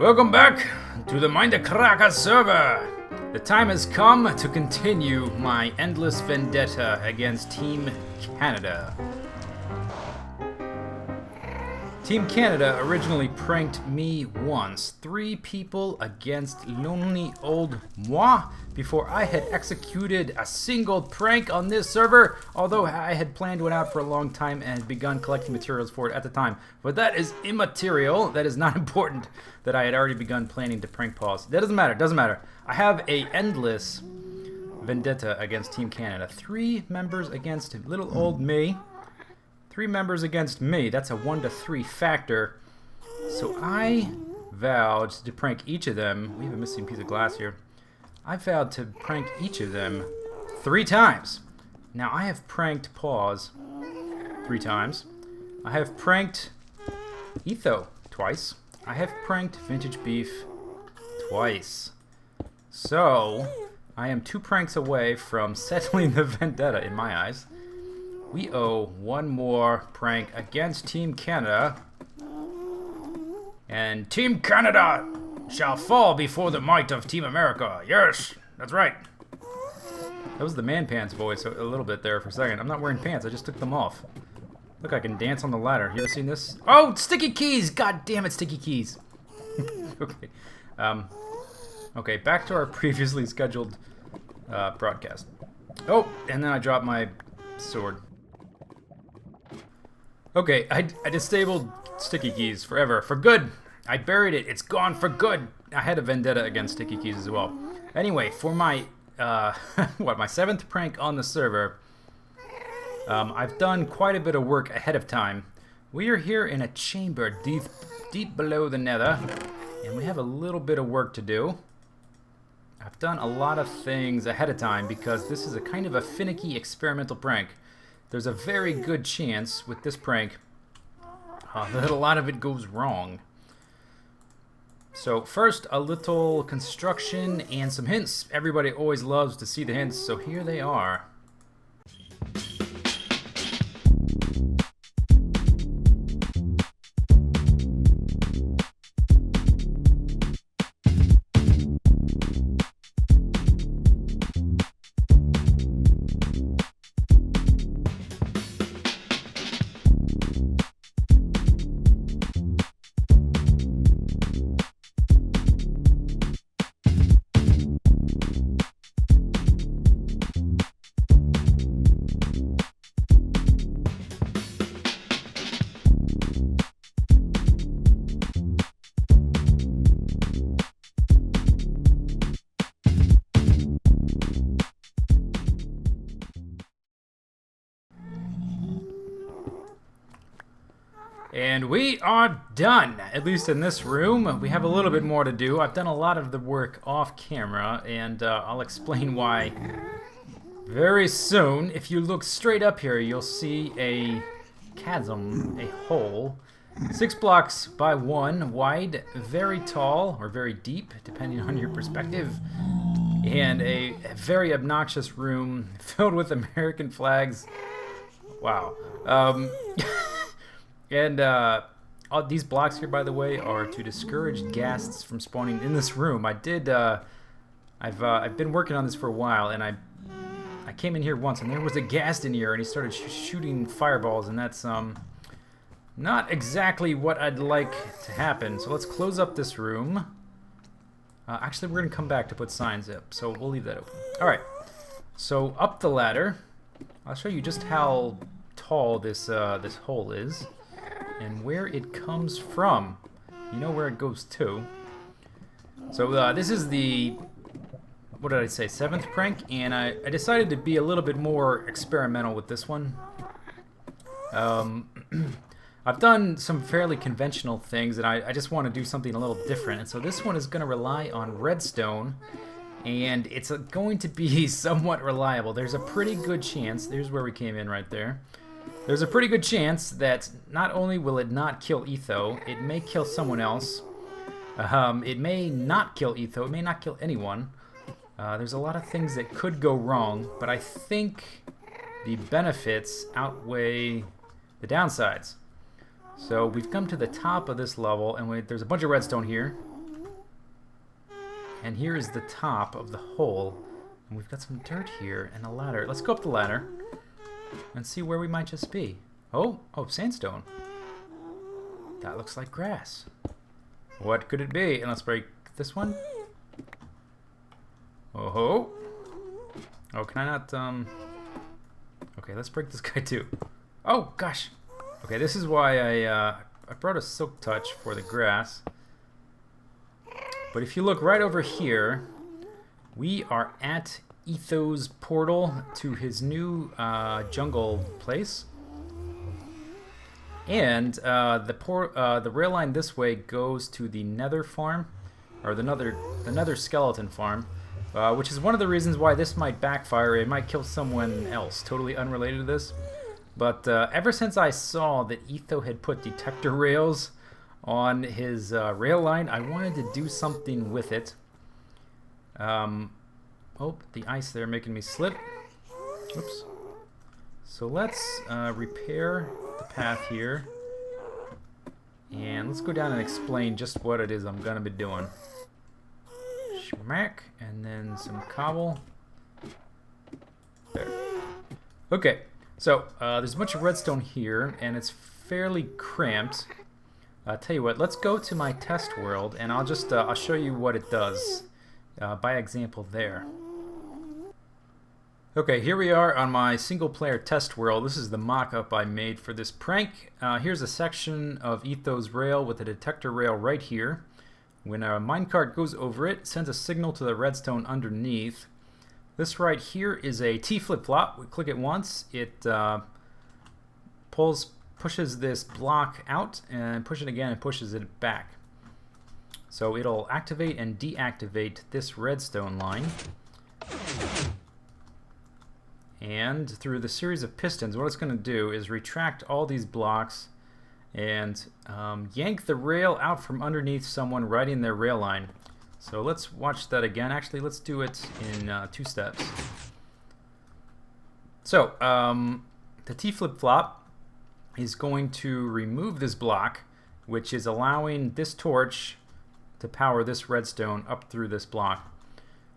Welcome back to the Mindcrack server. The time has come to continue my endless vendetta against Team Canada. Team Canada originally pranked me once. 3 people against lonely old moi before I had executed a single prank on this server, although I had planned one out for a long time and had begun collecting materials for it at the time. But that is immaterial. That is not important that I had already begun planning to prank pause. That doesn't matter. Doesn't matter. I have a endless vendetta against Team Canada. 3 members against little old me. 3 members against me. That's a 1 to 3 factor. So I vowed to prank each of them. We have a missing piece of glass here. I vowed to prank each of them 3 times. Now I have pranked Paws 3 times. I have pranked Etho twice. I have pranked Vintage Beef twice. So I am 2 pranks away from settling the vendetta in my eyes. We owe 1 more prank against Team Canada. And Team Canada shall fall before the might of Team America. Yes, that's right. That was the man pants voice a little bit there for a second. I'm not wearing pants, I just took them off. Look, I can dance on the ladder. You ever seen this? Oh, sticky keys! God damn it, sticky keys. Okay. Okay, back to our previously scheduled broadcast. Oh, and then I dropped my sword. Okay, I disabled sticky keys forever. For good! I buried it. It's gone for good! I had a vendetta against sticky keys as well. Anyway, for my, my 7th prank on the server, I've done quite a bit of work ahead of time. We are here in a chamber deep below the nether, and we have a little bit of work to do. I've done a lot of things ahead of time because this is a kind of a finicky experimental prank. There's a very good chance with this prank that a lot of it goes wrong. So first, a little construction and some hints. Everybody always loves to see the hints, so here they are. And we are done, at least in this room. We have a little bit more to do. I've done a lot of the work off camera, and I'll explain why very soon. If you look straight up here, you'll see a chasm, a hole, 6 blocks by 1 wide, very tall, or very deep, depending on your perspective, and a very obnoxious room filled with American flags. Wow. And all these blocks here, by the way, are to discourage ghasts from spawning in this room. I've been working on this for a while, and I came in here once, and there was a ghast in here, and he started shooting fireballs, and that's not exactly what I'd like to happen. So let's close up this room. Actually, we're gonna come back to put signs up, so we'll leave that open. All right. So up the ladder, I'll show you just how tall this this hole is. And where it comes from. You know where it goes to. So this is the, what did I say, 7th prank, and I decided to be a little bit more experimental with this one. I've done some fairly conventional things, and I just want to do something a little different. And so this one is going to rely on redstone, and it's going to be somewhat reliable. There's a pretty good chance, there's where we came in right there. There's a pretty good chance that not only will it not kill Etho, it may kill someone else. It may not kill Etho, it may not kill anyone. There's a lot of things that could go wrong, but I think the benefits outweigh the downsides. So we've come to the top of this level, and there's a bunch of redstone here. And here is the top of the hole. And we've got some dirt here and a ladder. Let's go up the ladder and see where we might just be. Oh, sandstone. That looks like grass. What could it be? And let's break this one. Oh, can I not, okay, let's break this guy too. Oh, gosh. Okay, this is why I brought a silk touch for the grass. But if you look right over here, we are at Etho's portal to his new jungle place. And the rail line this way goes to the Nether farm, or the Nether skeleton farm, which is one of the reasons why this might backfire. It might kill someone else, totally unrelated to this. But ever since I saw that Etho had put detector rails on his rail line, I wanted to do something with it. Oh, the ice there making me slip. Oops. So let's repair the path here. And let's go down and explain just what it is I'm going to be doing. Schmack, and then some cobble. There. Okay, so there's a bunch of redstone here, and it's fairly cramped. I'll tell you what, let's go to my test world, and I'll just I'll show you what it does by example there. Okay, here we are on my single-player test world. This is the mock-up I made for this prank. Here's a section of Etho's rail with a detector rail right here. When a minecart goes over it, it sends a signal to the redstone underneath. This right here is a T flip-flop. We click it once, it pushes this block out, and push it again and pushes it back. So it'll activate and deactivate this redstone line. And through the series of pistons, what it's going to do is retract all these blocks and yank the rail out from underneath someone riding their rail line. So let's watch that again. Actually, let's do it in 2 steps. So the T flip-flop is going to remove this block, which is allowing this torch to power this redstone up through this block.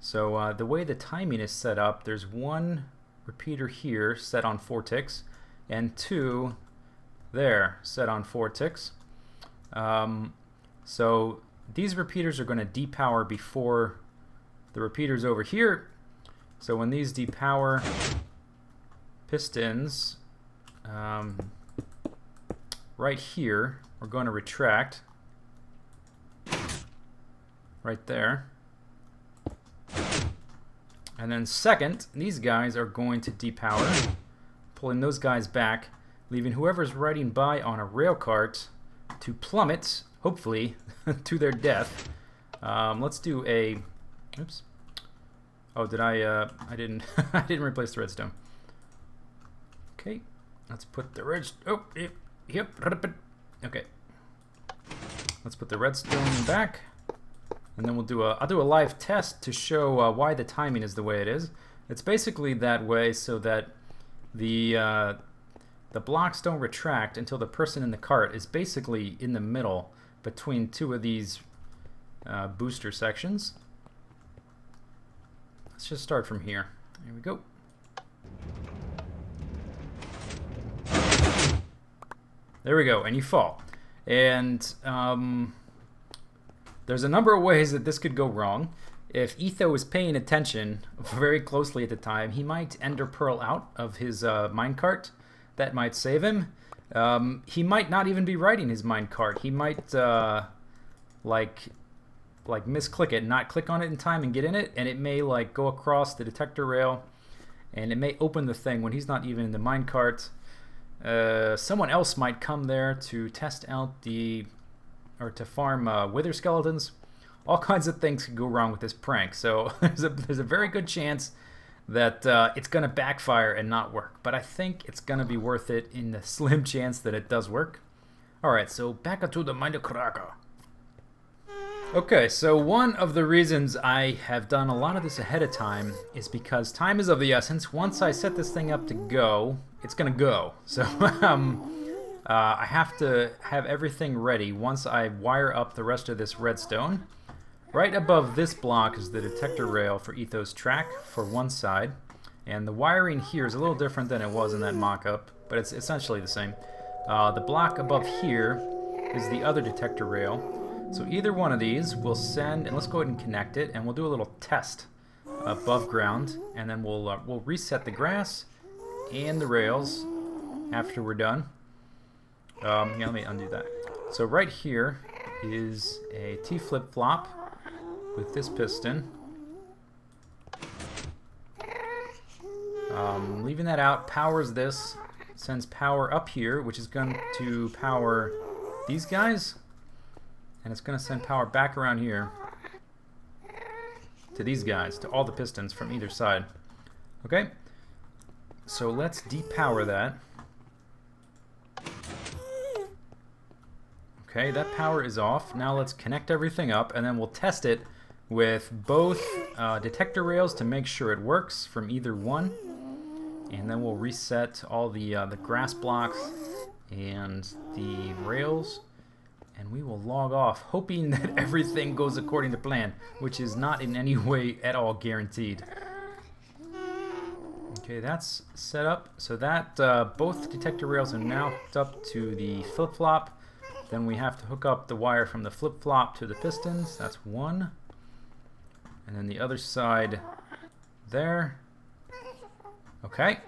So the way the timing is set up, there's one repeater here set on 4 ticks and 2 there set on 4 ticks. So these repeaters are going to depower before the repeaters over here. So when these depower, pistons right here are going to retract right there. And then second, these guys are going to depower, pulling those guys back, leaving whoever's riding by on a rail cart to plummet, hopefully, to their death. Let's do a... Oops. Oh, did I didn't I didn't replace the redstone. Okay, let's put the redstone... Oh, yep. Okay. Let's put the redstone back. And then we'll do I'll do a live test to show why the timing is the way it is. It's basically that way so that the blocks don't retract until the person in the cart is basically in the middle between 2 of these booster sections. Let's just start from here. Here we go. There we go, and you fall. And there's a number of ways that this could go wrong. If Etho is paying attention very closely at the time, he might ender pearl out of his minecart. That might save him. He might not even be riding his minecart. He might like misclick it, not click on it in time and get in it, and it may like go across the detector rail, and it may open the thing when he's not even in the minecart. Someone else might come there to test out or to farm wither skeletons. All kinds of things could go wrong with this prank. So there's a very good chance that it's going to backfire and not work. But I think it's going to be worth it in the slim chance that it does work. Alright, so back to the Mindcrack. Okay, so one of the reasons I have done a lot of this ahead of time is because time is of the essence. Once I set this thing up to go, it's going to go. So I have to have everything ready once I wire up the rest of this redstone. right above this block is the detector rail for Etho's track for one side. And the wiring here is a little different than it was in that mock-up, but it's essentially the same. The block above here is the other detector rail. So either one of these will send, and let's go ahead and connect it, and we'll do a little test above ground, and then we'll reset the grass and the rails after we're done. Yeah, let me undo that. So right here is a T flip-flop with this piston. Leaving that out powers this, sends power up here, which is going to power these guys, and it's going to send power back around here to these guys, to all the pistons from either side. Okay, so let's depower that. Okay, that power is off. Now let's connect everything up, and then we'll test it with both detector rails to make sure it works from either one. And then we'll reset all the grass blocks and the rails, and we will log off, hoping that everything goes according to plan, which is not in any way at all guaranteed. Okay, that's set up so that both detector rails are now hooked up to the flip-flop. Then we have to hook up the wire from the flip-flop to the pistons. That's one. And then the other side there. Okay.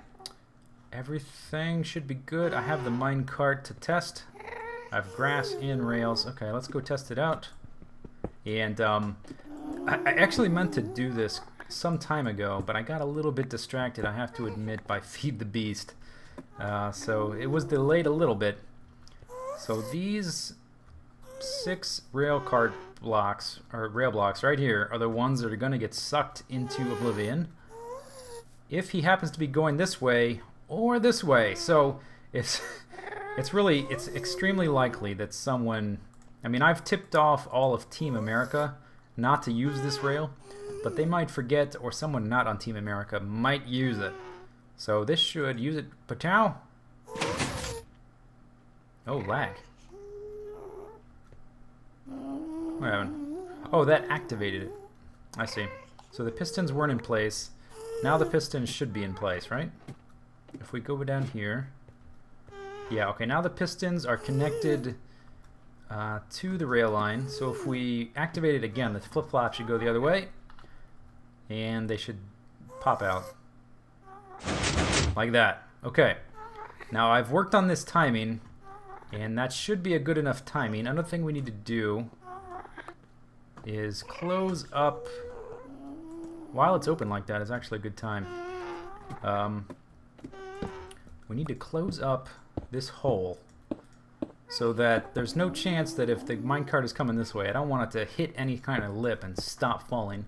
Everything should be good. I have the minecart to test. I have grass and rails. Okay, let's go test it out. And I actually meant to do this some time ago, but I got a little bit distracted, I have to admit, by Feed the Beast. So it was delayed a little bit. So these 6 rail blocks right here are the ones that are going to get sucked into oblivion if he happens to be going this way or this way. So it's extremely likely that someone, I mean, I've tipped off all of Team America not to use this rail, but they might forget, or someone not on Team America might use it. So this should use it. Patow! Oh, lag. What happened? Oh, that activated it. I see. So the pistons weren't in place. Now the pistons should be in place, right? If we go down here. Yeah, okay, now the pistons are connected to the rail line. So if we activate it again, the flip-flop should go the other way. And they should pop out. Like that. Okay. Now I've worked on this timing, and that should be a good enough timing. Another thing we need to do is close up. While it's open like that is actually a good time. We need to close up this hole so that there's no chance that if the minecart is coming this way, I don't want it to hit any kind of lip and stop falling.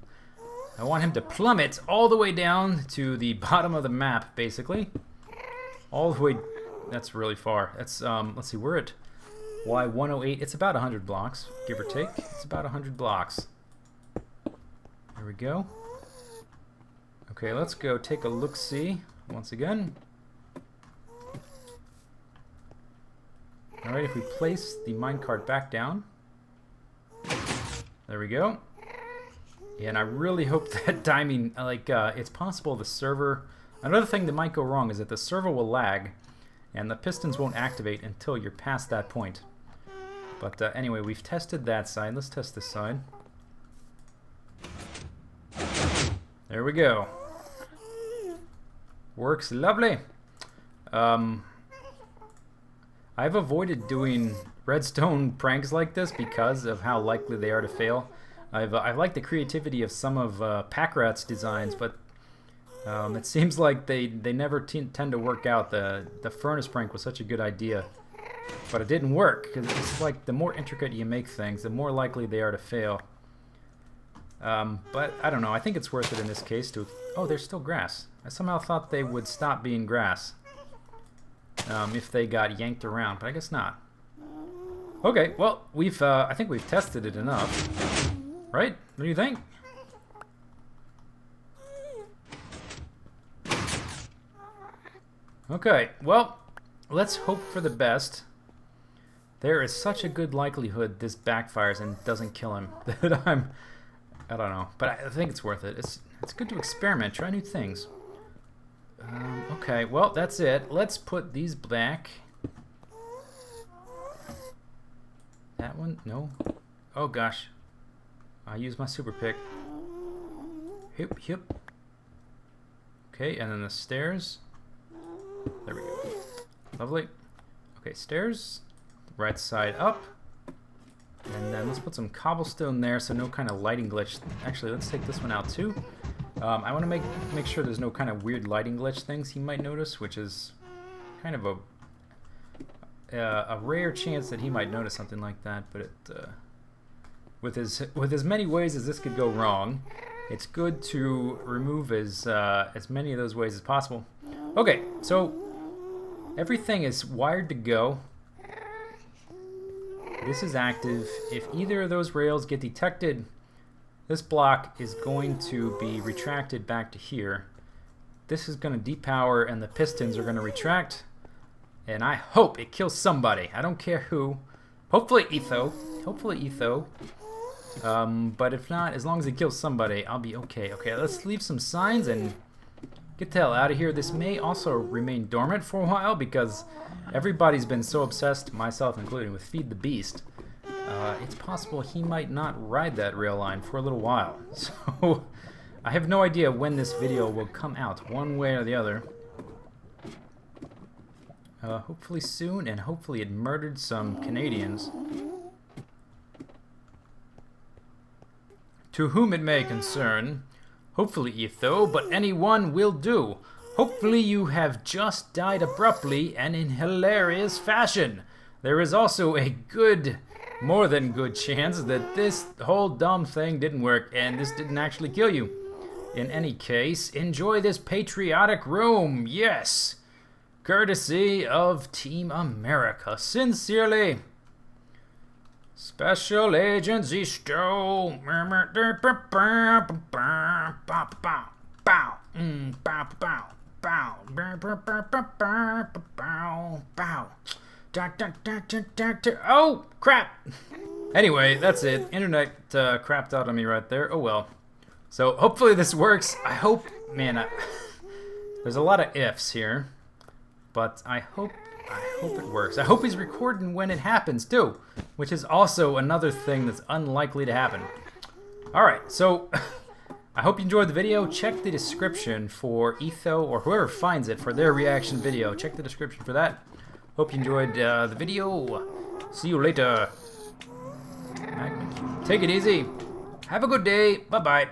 I want him to plummet all the way down to the bottom of the map, basically. All the way. That's really far. That's let's see, we're at Y108. It's about 100 blocks, give or take. It's about 100 blocks. There we go. Okay, let's go take a look-see once again. Alright, if we place the minecart back down. There we go. And I really hope that timing, like, it's possible the server... Another thing that might go wrong is that the server will lag, and the pistons won't activate until you're past that point. But anyway, we've tested that side. Let's test this side. There we go. Works lovely. I've avoided doing redstone pranks like this because of how likely they are to fail. I like the creativity of some of Packrat's designs, but it seems like they never tend to work out. The furnace prank was such a good idea, but it didn't work because it's like the more intricate you make things, the more likely they are to fail. But I don't know. I think it's worth it in this case to... Oh, there's still grass. I somehow thought they would stop being grass if they got yanked around, but I guess not. Okay, well, I think we've tested it enough, right? What do you think? Okay, well, let's hope for the best. There is such a good likelihood this backfires and doesn't kill him that I don't know, but I think it's worth it. It's good to experiment, try new things. Okay, well, that's it. Let's put these back. That one? No. Oh, gosh. I used my super pick. Hip, hip. Okay, and then the stairs. There we go. Lovely. Okay, stairs. Right side up. And then let's put some cobblestone there so no kind of lighting glitch. Actually, let's take this one out too. I want to make sure there's no kind of weird lighting glitch things he might notice, which is kind of a rare chance that he might notice something like that. But it, with as many ways as this could go wrong, it's good to remove as many of those ways as possible. Okay, so everything is wired to go. This is active. If either of those rails get detected, this block is going to be retracted back to here. This is going to depower and the pistons are going to retract. And I hope it kills somebody. I don't care who. Hopefully Etho. Hopefully Etho. But if not, as long as it kills somebody, I'll be okay. Okay, let's leave some signs and get the hell out of here. This may also remain dormant for a while because everybody's been so obsessed, myself including, with Feed the Beast. It's possible he might not ride that rail line for a little while. So I have no idea when this video will come out, one way or the other. Hopefully soon, and hopefully it murdered some Canadians. To whom it may concern, hopefully Etho, but anyone will do. Hopefully you have just died abruptly and in hilarious fashion. There is also a good, more than good chance that this whole dumb thing didn't work and this didn't actually kill you. In any case, enjoy this patriotic room, yes! Courtesy of Team America. Sincerely, Special Agent Zisteau. Oh, crap! Anyway, that's it. Internet crapped out on me right there. Oh well. So hopefully this works. I hope, man, there's a lot of ifs here. But I hope it works. I hope he's recording when it happens too, which is also another thing that's unlikely to happen. Alright, so I hope you enjoyed the video. Check the description for Etho, or whoever finds it, for their reaction video. Check the description for that. Hope you enjoyed the video. See you later. Take it easy. Have a good day. Bye-bye.